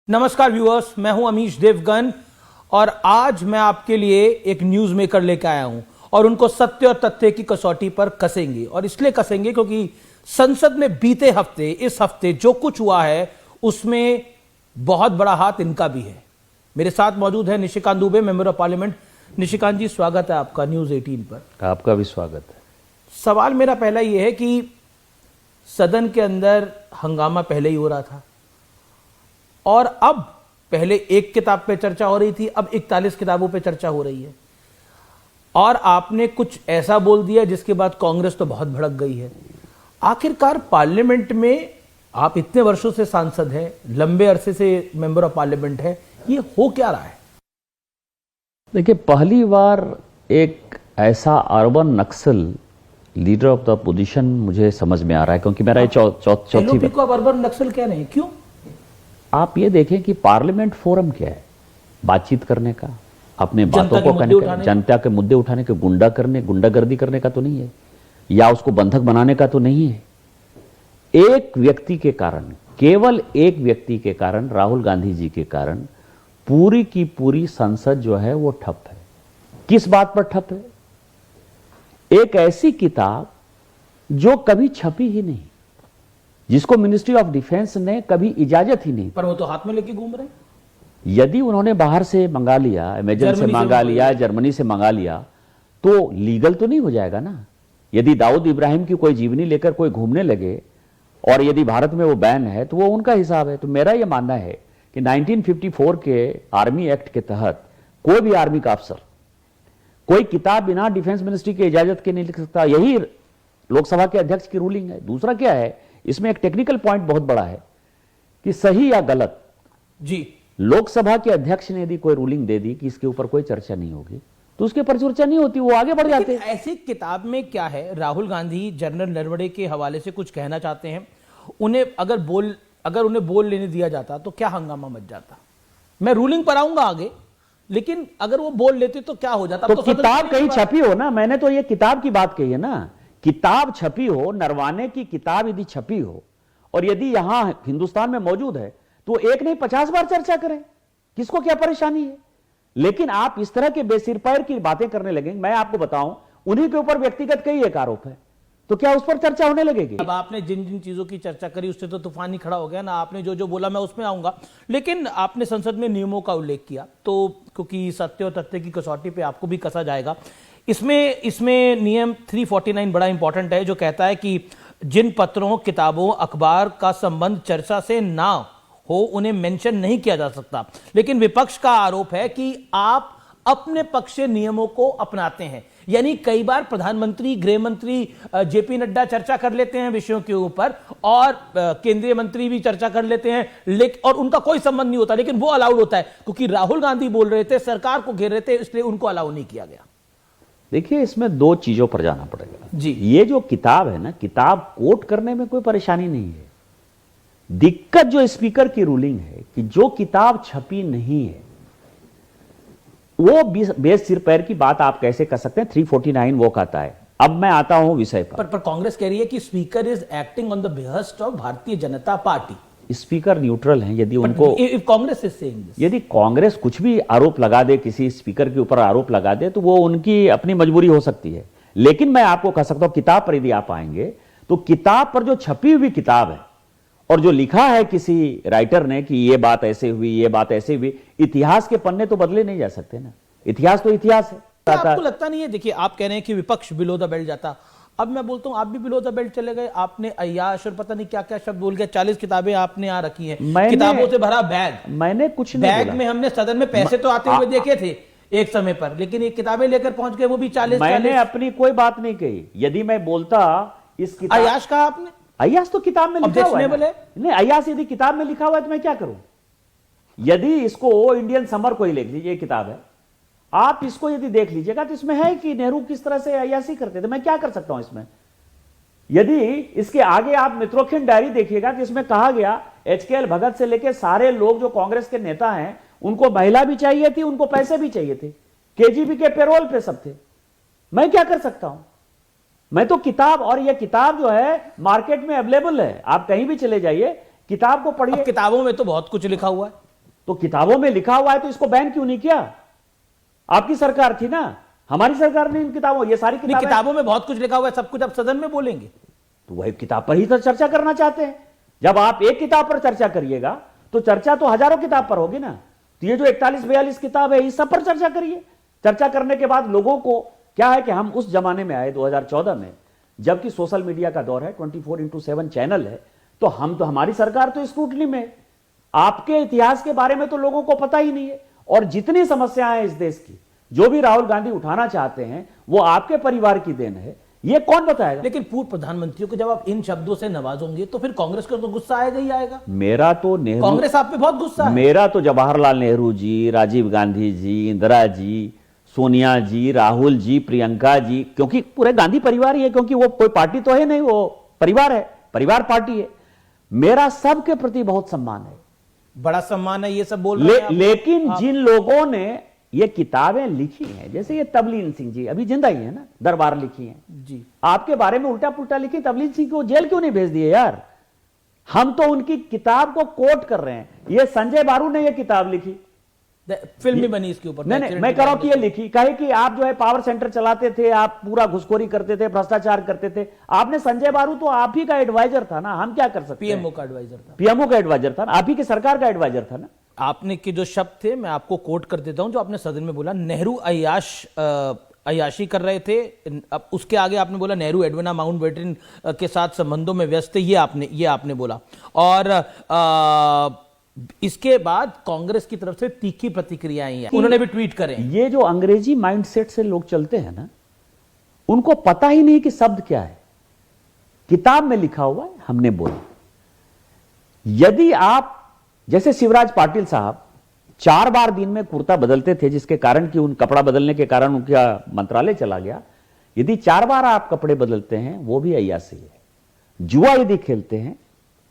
नमस्कार व्यूअर्स, मैं हूं अमीश देवगन और आज मैं आपके लिए एक न्यूज मेकर लेकर आया हूं और उनको सत्य और तथ्य की कसौटी पर कसेंगे। और इसलिए कसेंगे क्योंकि संसद में बीते हफ्ते इस हफ्ते जो कुछ हुआ है उसमें बहुत बड़ा हाथ इनका भी है। मेरे साथ मौजूद है Nishikant Dubey, member of parliament. Nishikant ji, स्वागत है आपका न्यूज 18 पर। आपका भी स्वागत है। सवाल मेरा पहला यह है कि सदन के अंदर हंगामा पहले ही हो रहा था और अब पहले एक किताब पे चर्चा हो रही थी, अब 41 किताबों पे चर्चा हो रही है और आपने कुछ ऐसा बोल दिया जिसके बाद कांग्रेस तो बहुत भड़क गई है। आखिरकार पार्लियामेंट में आप इतने वर्षों से सांसद हैं, लंबे अरसे से मेंबर ऑफ पार्लियामेंट हैं, ये हो क्या रहा है? देखिए, पहली बार एक ऐसा urban Naxal leader of the position मुझे समझ में आ रहा है, क्योंकि मेरा ये चौथी को अब अर्बन नक्सल कह रहे हैं, क्यों? आप ये देखें कि पार्लियामेंट फोरम क्या है, बातचीत करने का, अपने बातों को कहने का, जनता के मुद्दे उठाने के, गुंडागर्दी करने का तो नहीं है, या उसको बंधक बनाने का तो नहीं है। एक व्यक्ति के कारण, केवल एक व्यक्ति के कारण, राहुल गांधी जी के कारण पूरी की पूरी संसद जो है वो ठप है। किस बात पर ठप है? एक ऐसी किताब जो कभी छपी ही नहीं, जिसको मिनिस्ट्री ऑफ डिफेंस ने कभी इजाजत ही नहीं। पर वो तो हाथ में लेके घूम रहे हैं। यदि उन्होंने बाहर से मंगा लिया, अमेजन से मंगा लिया, जर्मनी से मंगा लिया, तो लीगल तो नहीं हो जाएगा ना। यदि दाऊद इब्राहिम की कोई जीवनी लेकर कोई घूमने लगे और यदि भारत में वो बैन है तो वो उनका हिसाब है। तो मेरा यह मानना है कि 1954 के आर्मी एक्ट के तहत कोई भी आर्मी का अफसर कोई किताब बिना डिफेंस मिनिस्ट्री की इजाजत के नहीं लिख सकता। यही लोकसभा के अध्यक्ष की रूलिंग है। दूसरा क्या है, इसमें एक टेक्निकल पॉइंट बहुत बड़ा है कि सही या गलत जी, लोकसभा के अध्यक्ष ने यदि कोई रूलिंग दे दी कि इसके ऊपर कोई चर्चा नहीं होगी तो उसके पर चर्चा नहीं होती, वो आगे बढ़ जाते हैं। ऐसी किताब में क्या है? राहुल गांधी जनरल नरवणे के हवाले से कुछ कहना चाहते हैं, उन्हें अगर उन्हें बोल लेने दिया जाता तो क्या हंगामा मच जाता? मैं रूलिंग पर आऊंगा आगे, लेकिन अगर वो बोल लेते तो क्या हो जाता? तो किताब कहीं छपी हो ना, मैंने तो ये किताब की बात कही है ना। किताब छपी हो, नरवाने की किताब यदि छपी हो और यदि यहां हिंदुस्तान में मौजूद है तो एक नहीं 50 बार चर्चा करें, किसको क्या परेशानी है। लेकिन आप इस तरह के बेसिर पैर की बातें करने लगेंगे। मैं आपको बताऊं, उन्हीं के ऊपर व्यक्तिगत कई एक आरोप है, तो क्या उस पर चर्चा होने लगेगी? अब आपने जिन जिन चीजों की चर्चा करी उससे तो तूफान ही खड़ा हो गया ना। आपने जो जो बोला मैं उसमें आऊंगा, लेकिन आपने संसद में नियमों का उल्लेख किया, तो क्योंकि सत्य और तथ्य की कसौटी पे आपको भी कसा जाएगा। इसमें नियम 349 बड़ा इंपॉर्टेंट है, जो कहता है कि जिन पत्रों, किताबों, अखबार का संबंध चर्चा से ना हो उन्हें मेंशन नहीं किया जा सकता। लेकिन विपक्ष का आरोप है कि आप अपने पक्ष से नियमों को अपनाते हैं। यानी कई बार प्रधानमंत्री, गृह मंत्री जेपी नड्डा चर्चा कर लेते हैं विषयों के ऊपर और केंद्रीय मंत्री भी चर्चा कर लेते हैं, लेकिन और उनका कोई संबंध नहीं होता, लेकिन वो अलाउड होता है क्योंकि राहुल गांधी बोल रहे थे, सरकार को घेर रहे थे, इसलिए उनको अलाउ नहीं किया गया। देखिए, इसमें दो चीजों पर जाना पड़ेगा जी। ये जो किताब है ना, किताब कोट करने में कोई परेशानी नहीं है। दिक्कत जो स्पीकर की रूलिंग है कि जो किताब छपी नहीं है वो बेस सिर पैर की बात आप कैसे कर सकते हैं? 349 वो कहता है। अब मैं आता हूं विषय पर कांग्रेस कह रही है कि speaker is acting on the behest of Bharatiya Janata party. Speaker neutral हैं। यदि उनको कांग्रेस इज सेइंग दिस, यदि कांग्रेस कुछ भी आरोप लगा दे, किसी स्पीकर के ऊपर आरोप लगा दे, तो वो उनकी अपनी मजबूरी हो सकती है। लेकिन मैं आपको कह सकता हूं, किताब पर यदि आप आएंगे तो किताब पर जो छपी हुई किताब है और जो लिखा है किसी राइटर ने कि ये बात ऐसे हुई, ये बात ऐसे हुई, इतिहास के पन्ने तो बदले नहीं जा सकते ना। इतिहास तो इतिहास है। आपको लगता नहीं है? देखिए, आप कह रहे हैं कि विपक्ष बिलो द बेल्ट जाता, अब मैं बोलता हूं आप भी बिलो द बेल्ट चले गए। आपने अय्याश और पता नहीं क्या क्या शब्द बोल गया। 40 किताबें आपने यहां रखी हैं, किताबों से भरा बैग। मैंने कुछ नहीं बैग में हमने सदन में पैसे तो आते हुए देखे थे एक समय पर, लेकिन ये किताबें लेकर पहुंच गए, वो भी 40। मैंने अपनी कोई बात नहीं कही। यदि मैं बोलता इस किताब, अय्याश कहा आपने? अय्याश तो किताब में लिखा हुआ है। नहीं, अय्याश यदि किताब में लिखा हुआ है तो मैं क्या करूं? यदि इसको इंडियन समर को ही लिख लीजिए, ये किताब है, आप इसको यदि देख लीजिएगा तो इसमें है कि नेहरू किस तरह से अय्याशी करते थे। मैं क्या कर सकता हूं इसमें? यदि इसके आगे आप मित्रोखिन डायरी देखिएगा तो इसमें कहा गया एचकेएल भगत से लेकर सारे लोग जो कांग्रेस के नेता हैं, उनको महिला भी चाहिए थी, उनको पैसे भी चाहिए थे, केजीबी के पेरोल पे सब थे। मैं क्या कर सकता हूं? मैं तो किताब, और यह किताब जो है मार्केट में अवेलेबल है, आप कहीं भी चले जाइए, किताब को पढ़िए। किताबों में तो बहुत कुछ लिखा हुआ है। तो किताबों में लिखा हुआ है तो इसको बैन क्यों नहीं किया? आपकी सरकार थी ना, हमारी सरकार ने इन किताबों, ये सारी किताबों में बहुत कुछ लिखा हुआ है, सब कुछ आप सदन में बोलेंगे तो वही किताब पर ही तो चर्चा करना चाहते हैं। जब आप एक किताब पर चर्चा करिएगा तो चर्चा तो हजारों किताब पर होगी ना। तो ये जो 41-42 किताब है इस सब पर चर्चा करिए। चर्चा करने के बाद लोगों को क्या है कि हम उस जमाने में आए 2014 में, जबकि सोशल मीडिया का दौर है, 24/7 चैनल है, तो हमारी सरकार तो स्क्रूटनी में, आपके इतिहास के बारे में तो लोगों को पता ही नहीं है। और जितनी समस्याएं इस देश की, जो भी राहुल गांधी उठाना चाहते हैं वो आपके परिवार की देन है, ये कौन बताएगा? लेकिन पूर्व प्रधानमंत्रियों को जब आप इन शब्दों से नवाजोगे तो फिर कांग्रेस को तो गुस्सा आएगा ही आएगा। मेरा तो नेहरू, कांग्रेस आप पे बहुत गुस्सा है। मेरा तो जवाहरलाल नेहरू जी, राजीव गांधी जी, इंदिरा जी, सोनिया जी, राहुल जी, प्रियंका जी, क्योंकि पूरे गांधी परिवार ही है, क्योंकि वो कोई पार्टी तो है नहीं, वो परिवार है, परिवार पार्टी है। मेरा सबके प्रति बहुत सम्मान है, बड़ा सम्मान है, ये सब बोल रहे हैं लेकिन जिन लोगों ने ये किताबें लिखी हैं, जैसे ये तबलीन सिंह जी अभी जिंदा ही है ना, दरबार लिखी है जी, आपके बारे में उल्टा पुल्टा लिखी, तबलीन सिंह को जेल क्यों नहीं भेज दिए यार? हम तो उनकी किताब को कोट कर रहे हैं। ये संजय बारू ने ये किताब लिखी, फिल्म भी बनी इसके ऊपर। नहीं, मैं कह रहा हूं कि ये लिखी कहे कि आप जो है पावर सेंटर चलाते थे, आप पूरा घुसखोरी करते थे, भ्रष्टाचार करते थे। आपने संजय बारू तो आप ही का एडवाइजर था ना, हम क्या कर सकते? पीएमओ का एडवाइजर था, पीएमओ का एडवाइजर था ना, आप ही की सरकार का एडवाइजर था ना। आपने के जो शब्द थे मैं आपको कोट कर देता हूं, जो आपने सदन में बोला, नेहरू अय्याशी कर रहे थे। अब उसके आगे आपने बोला नेहरू एडविना माउंटबेटन के साथ संबंधों में व्यस्त थे, ये आपने बोला। और इसके बाद कांग्रेस की तरफ से तीखी प्रतिक्रियाएं हैं, उन्होंने भी ट्वीट करे। ये जो अंग्रेजी माइंडसेट से लोग चलते हैं ना, उनको पता ही नहीं कि शब्द क्या है। किताब में लिखा हुआ है, हमने बोला। यदि आप, जैसे शिवराज पाटिल साहब 4 बार दिन में कुर्ता बदलते थे, जिसके कारण कि उन कपड़ा बदलने के कारण उनका मंत्रालय चला गया, यदि 4 बार आप कपड़े बदलते हैं वो भी अय्याशी है। जुआ यदि खेलते हैं,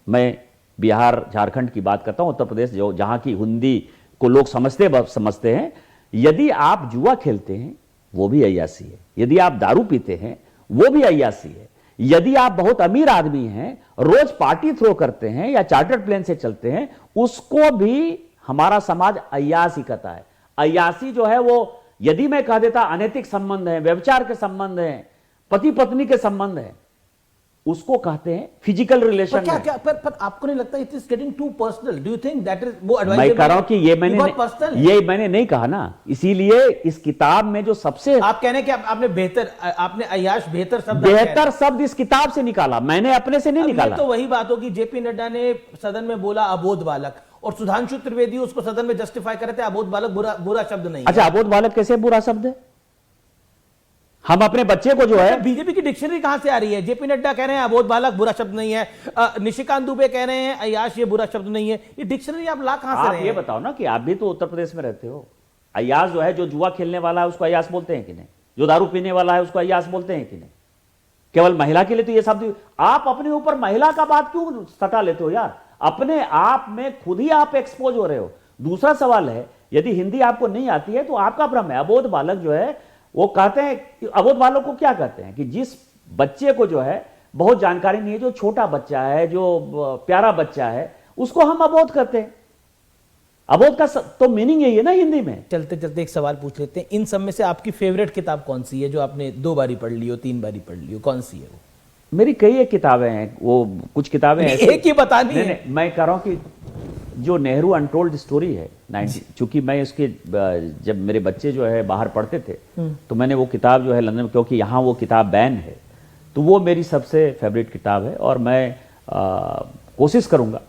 मैं बिहार झारखंड की बात करता हूं, उत्तर प्रदेश जो जहां की हिंदी को लोग समझते हैं, यदि आप जुआ खेलते हैं वो भी अय्याशी है। यदि आप दारू पीते हैं वो भी अय्याशी है। यदि आप बहुत अमीर आदमी हैं, रोज पार्टी थ्रो करते हैं या चार्टर्ड प्लेन से चलते हैं, उसको भी हमारा समाज अय्याशी कहता है। अय्याशी जो है वो, यदि मैं कह देता अनैतिक संबंध है, व्यभिचार के संबंध है, पति पत्नी के संबंध है, उसको कहते हैं फिजिकल रिलेशन। पर आपको नहीं लगता it is getting too personal? Do you think that is वो एडवाइस? मैं कह रहा हूं कि ये मैंने नहीं कहा ना, इसीलिए इस किताब में जो सबसे, आप कहने कि आपने अय्याश बेहतर शब्द इस किताब से निकाला, मैंने अपने से नहीं निकाला। तो वही बात होगी, जेपी नड्डा ने सदन में बोला अबोध बालक, और सुधांशु त्रिवेदी उसको सदन में जस्टिफाई कर रहे थे अबोध बालक बुरा शब्द नहीं। अच्छा, अबोध बालक कैसे बुरा शब्द है? हम अपने बच्चे को जो है, बीजेपी की डिक्शनरी कहां से आ रही है? जेपी नड्डा कह रहे हैं अबोध बालक बुरा शब्द नहीं है, निशिकांत दुबे कह रहे हैं अय्याश ये बुरा शब्द नहीं है। ये डिक्शनरी आप ला कहां से रहे हैं? ये बताओ ना कि आप भी तो उत्तर प्रदेश में रहते हो। अय्याश जो है, जो जुआ खेलने वाला है उसको अय्याश बोलते हैं कि नहीं? जो दारू पीने वाला है उसको अय्याश बोलते हैं कि नहीं? केवल महिला के लिए तो ये शब्द, आप अपने ऊपर महिला का बात क्यों सटा लेते हो यार? अपने आप में खुद ही आप एक्सपोज हो रहे हो। दूसरा सवाल है, यदि हिंदी आपको नहीं आती है तो आपका भ्रम है। अबोध बालक जो है, वो कहते हैं, अबोध बालक को क्या कहते हैं कि जिस बच्चे को जो है बहुत जानकारी नहीं है, जो छोटा बच्चा है, जो प्यारा बच्चा है, उसको हम अबोध कहते हैं। अबोध का तो मीनिंग यही है ना हिंदी में। चलते चलते एक सवाल पूछ लेते हैं, इन सब में से आपकी फेवरेट किताब कौन सी है, जो आपने 2 बारी पढ़ ली हो, 3 बारी पढ़ ली हो, कौन सी है वो? मेरी कई एक किताबें हैं, वो कुछ किताबें एक ही बतानी है। मैं कह रहा हूं कि जो नेहरू अनटोल्ड स्टोरी है 90, चूंकि मैं उसके, जब मेरे बच्चे जो है बाहर पढ़ते थे तो मैंने वो किताब जो है लंदन में, क्योंकि यहाँ वो किताब बैन है, तो वो मेरी सबसे फेवरेट किताब है। और मैं कोशिश करूँगा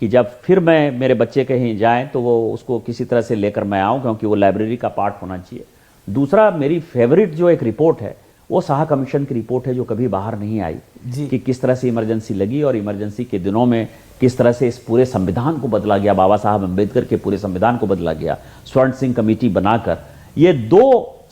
कि जब फिर मेरे बच्चे कहीं जाएं तो वो उसको किसी तरह से लेकर मैं आऊँ, क्योंकि वो लाइब्रेरी का पार्ट होना चाहिए। दूसरा, मेरी फेवरेट जो एक रिपोर्ट है वो शाह कमीशन की रिपोर्ट है, जो कभी बाहर नहीं आई, कि किस तरह से इमरजेंसी लगी और इमरजेंसी के दिनों में किस तरह से इस पूरे संविधान को बदला गया, बाबा साहब अम्बेडकर के पूरे संविधान को बदला गया स्वर्ण सिंह कमेटी बनाकर। ये 2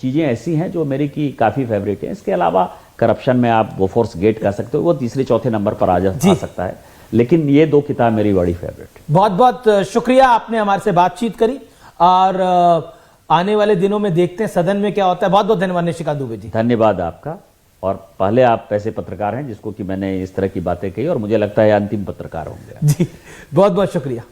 चीजें ऐसी हैं जो मेरी की काफी फेवरेट है। इसके अलावा करप्शन में आप बोफोर्स गेट कह सकते हो, वो 3-4 नंबर पर आ सकता है, लेकिन ये 2 किताब मेरी बड़ी फेवरेट। बहुत बहुत शुक्रिया, आपने हमारे से बातचीत करी, और आने वाले दिनों में देखते हैं सदन में क्या होता है। बहुत बहुत धन्यवाद निशिकांत दुबे जी। धन्यवाद आपका। और पहले आप ऐसे पत्रकार हैं जिसको कि मैंने इस तरह की बातें कही, और मुझे लगता है अंतिम पत्रकार होंगे। जी, बहुत बहुत शुक्रिया।